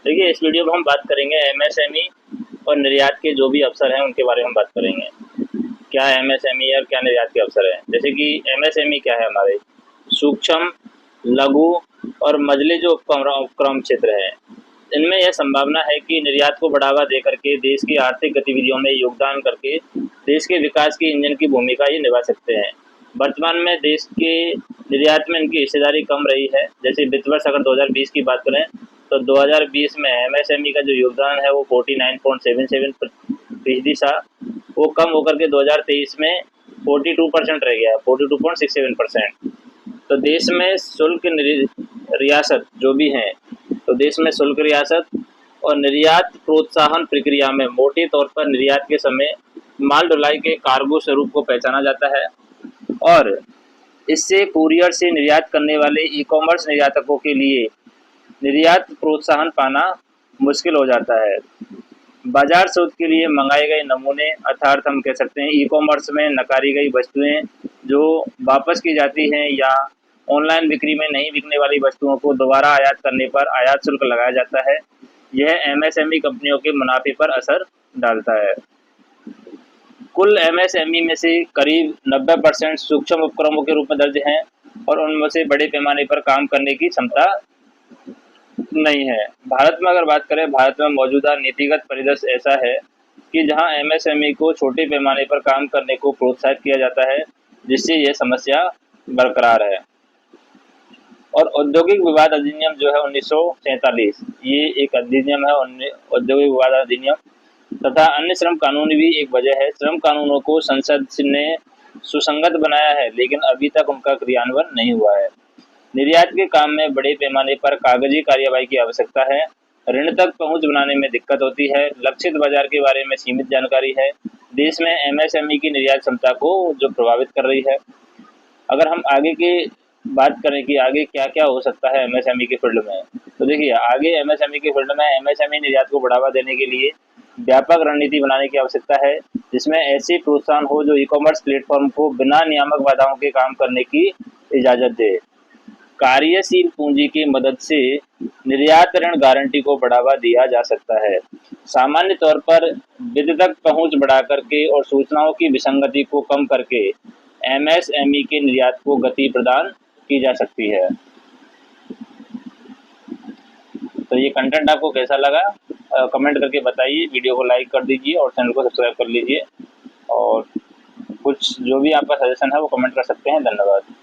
देखिए, इस वीडियो में हम बात करेंगे एमएसएमई और निर्यात के जो भी अवसर हैं उनके बारे में बात करेंगे। क्या एमएसएमई और क्या निर्यात के अवसर हैं? जैसे कि एमएसएमई क्या है? हमारे सूक्ष्म, लघु और मझले जो उपक्रम क्षेत्र है, इनमें यह संभावना है कि निर्यात को बढ़ावा दे करके देश की आर्थिक गतिविधियों में योगदान करके देश के विकास के इंजन की भूमिका ये निभा सकते हैं। वर्तमान में देश के निर्यात में इनकी हिस्सेदारी कम रही है। जैसे वित्त वर्ष अगर 2020 की बात करें तो 2020 में एमएसएमई का जो योगदान है वो 49.77% था। वो कम होकर के 2023 में 42% रह गया, 42.67%। तो देश में शुल्क रियासत जो भी हैं, तो देश में शुल्क रियासत और निर्यात प्रोत्साहन प्रक्रिया में मोटे तौर पर निर्यात के समय माल ढुलाई के कार्गो स्वरूप को पहचाना जाता है और इससे कुरियर से निर्यात करने वाले ई कॉमर्स निर्यातकों के लिए निर्यात प्रोत्साहन पाना मुश्किल हो जाता है। बाजार शोध के लिए मंगाए गए नमूने अर्थात हम कह सकते हैं ई कॉमर्स में नकारी गई वस्तुएं जो वापस की जाती हैं या ऑनलाइन बिक्री में नहीं बिकने वाली वस्तुओं को दोबारा आयात करने पर आयात शुल्क लगाया जाता है। यह एमएसएमई कंपनियों के मुनाफे पर असर डालता है। कुल एमएसएमई में से करीब 90% सूक्ष्म उपक्रमों के रूप में दर्ज हैं और उनमें से बड़े पैमाने पर काम करने की क्षमता नहीं है। भारत में अगर बात करें, भारत में मौजूदा नीतिगत परिदृश्य ऐसा है कि जहां एमएसएमई को छोटे पैमाने पर काम करने को प्रोत्साहित किया जाता है, जिससे यह समस्या बरकरार है। और औद्योगिक विवाद अधिनियम जो है 1947, ये एक अधिनियम है, औद्योगिक विवाद अधिनियम, तथा अन्य श्रम कानून भी एक वजह है। श्रम कानूनों को संसद ने सुसंगत बनाया है, लेकिन अभी तक उनका क्रियान्वयन नहीं हुआ है। निर्यात के काम में बड़े पैमाने पर कागजी कार्यवाही की आवश्यकता है। ऋण तक पहुंच बनाने में दिक्कत होती है। लक्षित बाजार के बारे में सीमित जानकारी है। देश में एमएसएमई की निर्यात क्षमता को जो प्रभावित कर रही है। अगर हम आगे की बात करें कि आगे क्या क्या हो सकता है एमएसएमई के फील्ड में, तो देखिए आगे एमएसएमई के फील्ड में एमएसएमई निर्यात को बढ़ावा देने के लिए व्यापक रणनीति बनाने की आवश्यकता है, जिसमें ऐसी प्रोत्साहन हो जो ई कॉमर्स प्लेटफॉर्म को बिना नियामक बाधाओं के काम करने की इजाज़त दे। कार्यशील पूंजी की मदद से निर्यात ऋण गारंटी को बढ़ावा दिया जा सकता है। सामान्य तौर पर वित्त तक पहुंच बढ़ा करके और सूचनाओं की विसंगति को कम करके एमएसएमई के निर्यात को गति प्रदान की जा सकती है। तो ये कंटेंट आपको कैसा लगा कमेंट करके बताइए। वीडियो को लाइक कर दीजिए और चैनल को सब्सक्राइब कर लीजिए। और कुछ जो भी आपका सजेशन है वो कमेंट कर सकते हैं। धन्यवाद।